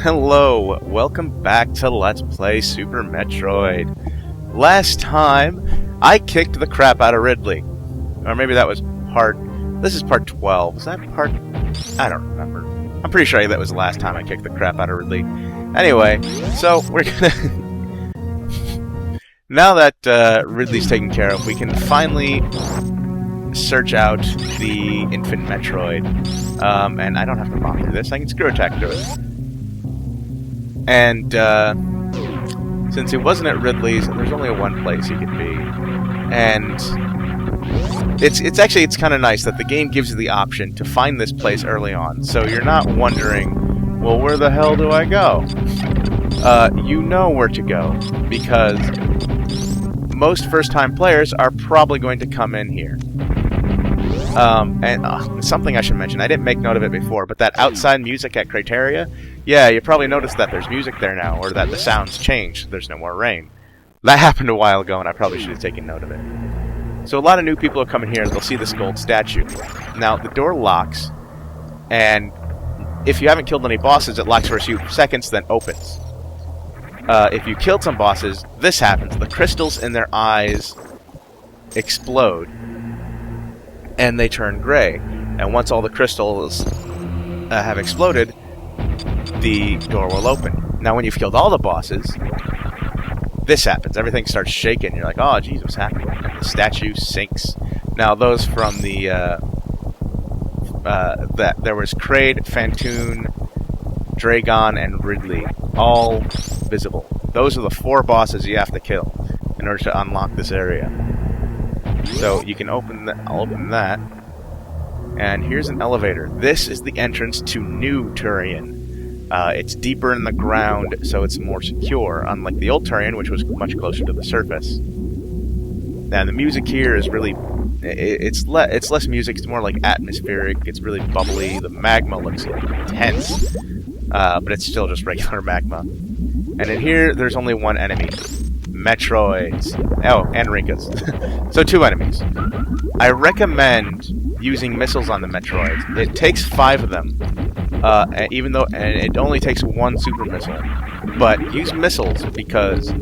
Hello, welcome back to Let's Play Super Metroid. Last time, I kicked the crap out of Ridley. Or maybe that was this is part 12. Is that part? I don't remember. I'm pretty sure that was the last time I kicked the crap out of Ridley. Anyway, so we're gonna... now that Ridley's taken care of, we can finally search out the infant Metroid. And I don't have to bomb through this, I can screw attack through it. And since it wasn't at Ridley's, there's only one place you can be. And it's kind of nice that the game gives you the option to find this place early on. So you're not wondering, well, where the hell do I go? You know where to go, because most first-time players are probably going to come in here. And something I should mention, I didn't make note of it before, but that outside music at Criteria, yeah, you probably noticed that there's music there now, or that the sounds changed, there's no more rain. That happened a while ago, and I probably should have taken note of it. So a lot of new people are coming here, they'll see this gold statue. Now, the door locks, and if you haven't killed any bosses, it locks for a few seconds, then opens. If you killed some bosses, this happens. The crystals in their eyes explode, and they turn gray. And once all the crystals have exploded, the door will open. Now, when you've killed all the bosses, this happens. Everything starts shaking. You're like, oh, geez, what's happening? And the statue sinks. Now, those from the... there was Kraid, Phantoon, Dragon, and Ridley, all visible. Those are the 4 bosses you have to kill in order to unlock this area. So you can I'll open that, and here's an elevator. This is the entrance to New Turian. It's deeper in the ground, so it's more secure, unlike the old Turian, which was much closer to the surface. Now the music here is really, it's less music, it's more like atmospheric, it's really bubbly, the magma looks intense, but it's still just regular magma. And in here, there's only one enemy. Metroids. Oh, and Rinkas. So 2 enemies. I recommend using missiles on the Metroids. It takes 5 of them, and it only takes 1 super missile. But use missiles because,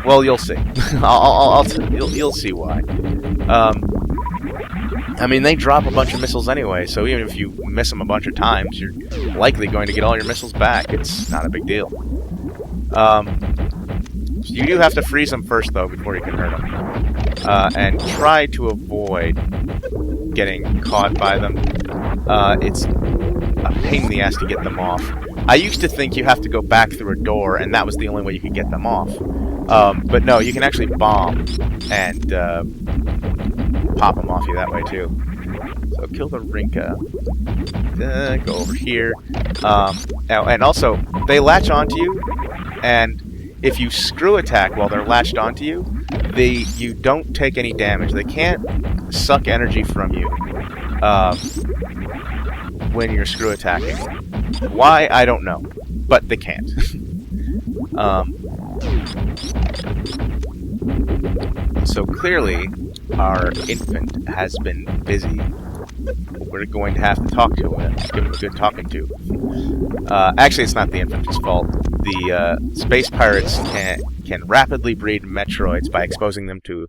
well, you'll see. You'll see why. I mean, they drop a bunch of missiles anyway, so even if you miss them a bunch of times, you're likely going to get all your missiles back. It's not a big deal. You do have to freeze them first, though, before you can hurt them. And try to avoid getting caught by them. It's a pain in the ass to get them off. I used to think you have to go back through a door, and that was the only way you could get them off. But no, you can actually bomb and pop them off you that way, too. So kill the Rinka. Go over here. And also, they latch onto you, and if you screw attack while they're latched onto you, you don't take any damage. They can't suck energy from you when you're screw attacking. Why, I don't know, but they can't. So clearly, our infant has been busy. We're going to have to talk to him, give him a good talking to. Actually, it's not the infant's fault. The space pirates can rapidly breed Metroids by exposing them to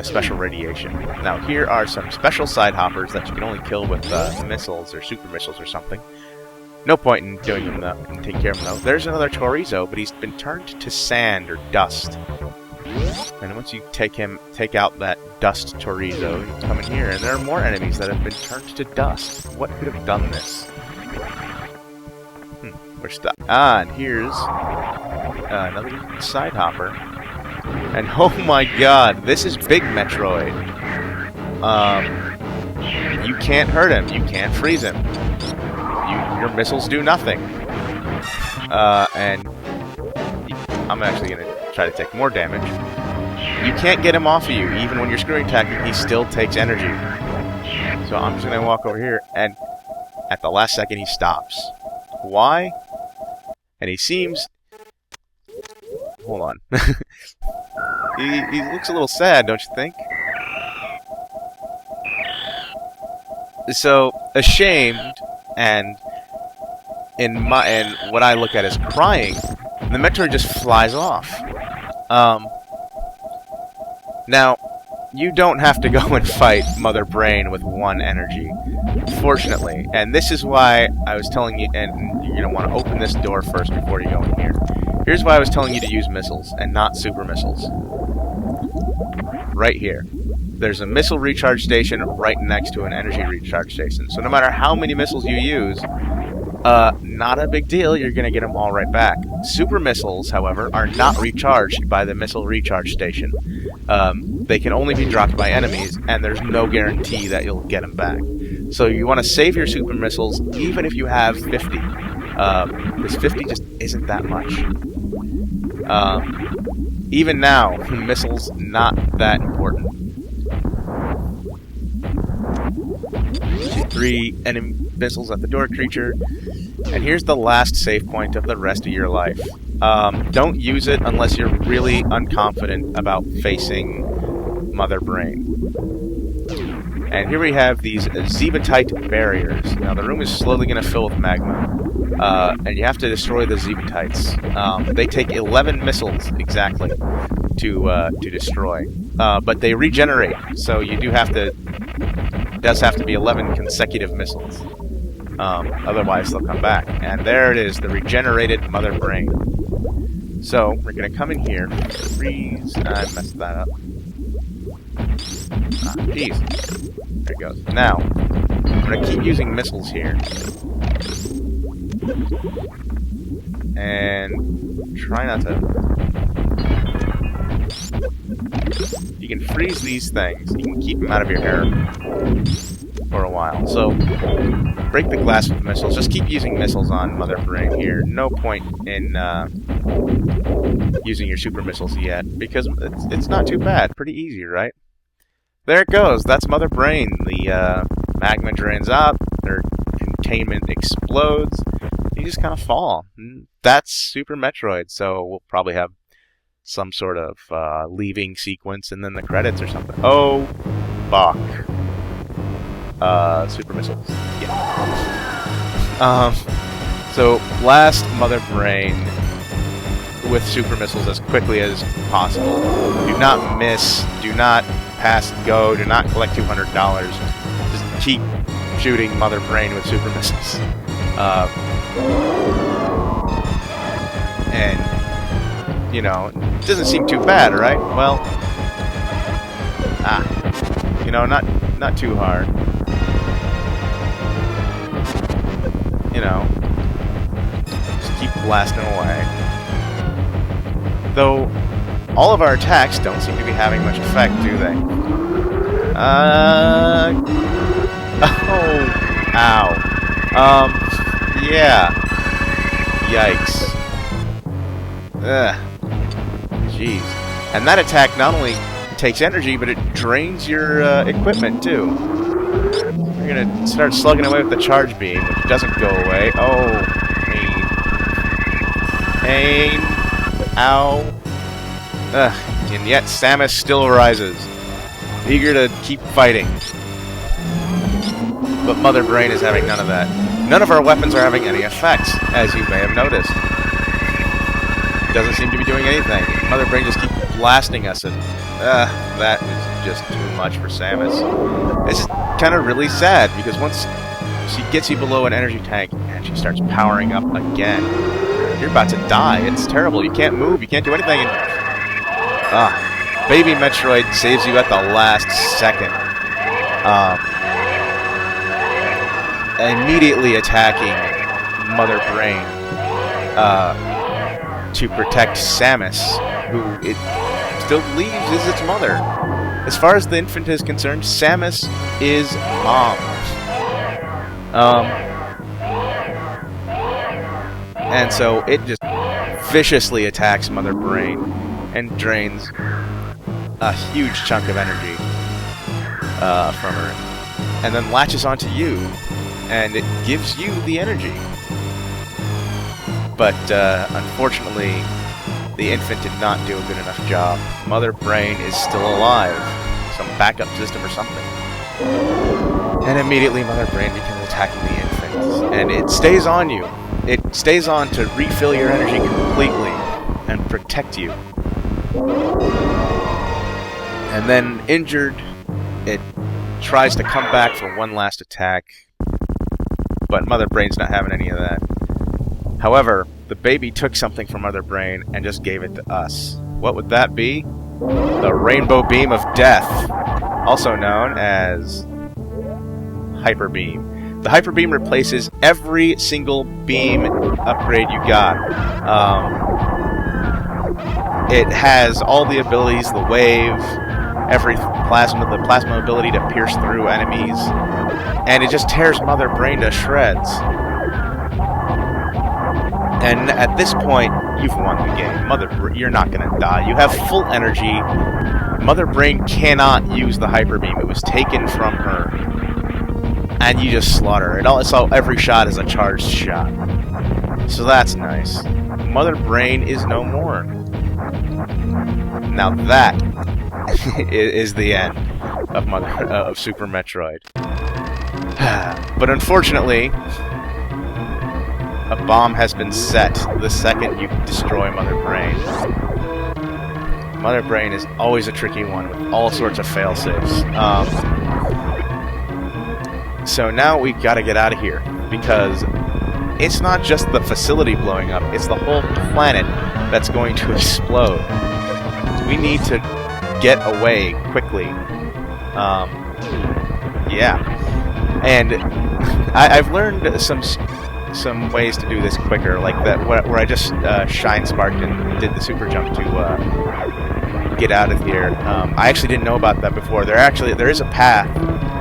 special radiation. Now, here are some special side hoppers that you can only kill with missiles or super missiles or something. No point in doing them and taking care of them, though. There's another Chorizo, but he's been turned to sand or dust. And once you take out that dust Chorizo, you come in here, and there are more enemies that have been turned to dust. What could have done this? We're stuck. Ah, and here's another side hopper. And oh my god, this is Big Metroid. You can't hurt him. You can't freeze him. Your missiles do nothing. And I'm actually going to try to take more damage. You can't get him off of you. Even when you're screwing attacking, he still takes energy. So I'm just going to walk over here, and at the last second he stops. Why? And he seems... Hold on. he looks a little sad, don't you think? So, ashamed and and what I look at as crying, the Metroid just flies off. Now, you don't have to go and fight Mother Brain with one energy, fortunately. And this is why I was telling you, and you're going to want to open this door first before you go in here. Here's why I was telling you to use missiles, and not super missiles. Right here. There's a missile recharge station right next to an energy recharge station. So no matter how many missiles you use, not a big deal, you're going to get them all right back. Super missiles, however, are not recharged by the missile recharge station. They can only be dropped by enemies, and there's no guarantee that you'll get them back. So you want to save your super missiles, even if you have 50. Because 50 just isn't that much. Even now, missiles not that important. 3 enemy missiles at the door creature. And here's the last save point of the rest of your life. Don't use it unless you're really unconfident about facing Mother Brain. And here we have these Zebetite barriers. Now the room is slowly going to fill with magma. And you have to destroy the Zebetites. They take 11 missiles exactly to destroy. But they regenerate, so you do have to... It does have to be 11 consecutive missiles. Otherwise they'll come back. And there it is, the regenerated Mother Brain. So, we're going to come in here, freeze, I messed that up. Jeez. There it goes. Now, I'm going to keep using missiles here. And try not to... You can freeze these things. You can keep them out of your hair for a while. So, break the glass with missiles. Just keep using missiles on Mother Brain here. No point in using your super missiles yet, because it's not too bad. Pretty easy, right? There it goes. That's Mother Brain. The magma drains out. Their containment explodes. You just kind of fall. That's Super Metroid, so we'll probably have some sort of leaving sequence and then the credits or something. Oh, fuck. Super missiles. Yeah. So, last Mother Brain with super missiles as quickly as possible. Do not miss. Do not pass go. Do not collect $200. Just keep shooting Mother Brain with super missiles. And, you know, it doesn't seem too bad, right? Well, you know, not too hard. You know, just keep blasting away. Though, all of our attacks don't seem to be having much effect, do they? Oh, ow. Yeah. Yikes. Ugh. Jeez. And that attack not only takes energy, but it drains your equipment, too. We're gonna start slugging away with the charge beam, which doesn't go away. Oh, pain. Pain. Ow. Ugh. And yet Samus still rises, eager to keep fighting. But Mother Brain is having none of that. None of our weapons are having any effects, as you may have noticed. Doesn't seem to be doing anything. Mother Brain just keeps blasting us, and that was just too much for Samus. This is kind of really sad, because once she gets you below an energy tank, and she starts powering up again, you're about to die. It's terrible. You can't move, you can't do anything, and Baby Metroid saves you at the last second. Immediately attacking Mother Brain to protect Samus, who it still believes is its mother. As far as the infant is concerned, Samus is mom. And so it just viciously attacks Mother Brain and drains a huge chunk of energy from her, and then latches onto you, and it gives you the energy. But unfortunately, the infant did not do a good enough job. Mother Brain is still alive, some backup system or something. And immediately Mother Brain begins attacking the infant, and it stays on you it stays on to refill your energy completely and protect you. And then injured, it tries to come back for one last attack, but Mother Brain's not having any of that. However, the baby took something from Mother Brain and just gave it to us. What would that be? The Rainbow Beam of Death, also known as Hyper Beam. The Hyper Beam replaces every single beam upgrade you got. It has all the abilities, the wave, every plasma, the plasma ability to pierce through enemies, and it just tears Mother Brain to shreds. And at this point, you've won the game. You're not going to die. You have full energy. Mother Brain cannot use the Hyper Beam. It was taken from her. And you just slaughter it. So every shot is a charged shot. So that's nice. Mother Brain is no more. Now that is the end of Super Metroid. But unfortunately, a bomb has been set the second you destroy Mother Brain. Mother Brain is always a tricky one with all sorts of fail-safes. So now we gotta get out of here, because it's not just the facility blowing up, it's the whole planet that's going to explode. So we need to get away quickly. Yeah. And I've learned some ways to do this quicker, like that where I just shine sparked and did the super jump to get out of here. I actually didn't know about that before. There is a path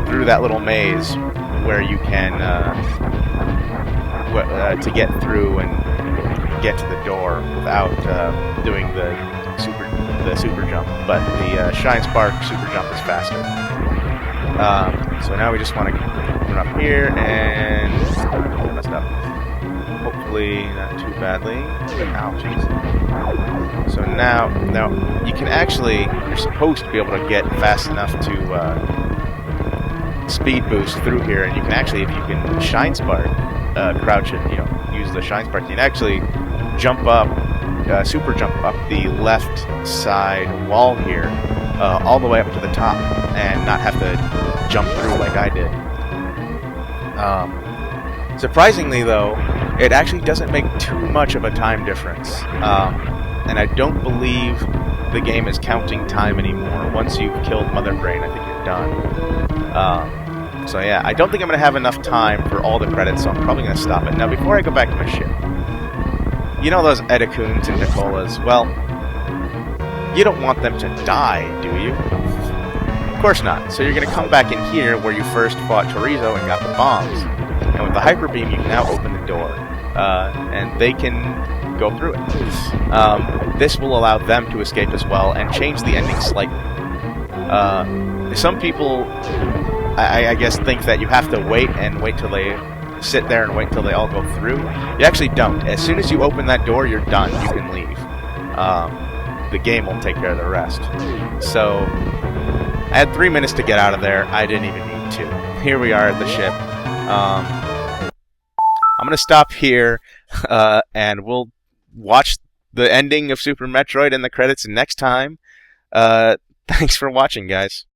through that little maze where you can to get through and get to the door without doing the super jump. But the shine spark super jump is faster. So now we just want to run up here and I messed up. Hopefully not too badly. Ouchies. So now you can actually, you're supposed to be able to get fast enough to speed boost through here, and you can actually, if you can shine spark, crouch it, use the shine spark, you can actually jump up, super jump up the left side wall here, all the way up to the top, and not have to jump through like I did. Surprisingly though, it actually doesn't make too much of a time difference, and I don't believe the game is counting time anymore. Once you've killed Mother Brain, I think you're done. So yeah, I don't think I'm going to have enough time for all the credits, so I'm probably going to stop it. Now, before I go back to my ship, you know those Edakuns and Nicolas? Well, you don't want them to die, do you? Of course not. So you're going to come back in here where you first fought Chorizo and got the bombs. And with the Hyper Beam, you can now open the door, and they can go through it. This will allow them to escape as well and change the ending slightly. Some people, I guess, think that you have to wait till they sit there and wait till they all go through. You actually don't. As soon as you open that door, you're done. You can leave. The game will take care of the rest. So, I had 3 minutes to get out of there. I didn't even need to. Here we are at the ship. I'm going to stop here, and we'll watch the ending of Super Metroid and the credits next time. Thanks for watching, guys.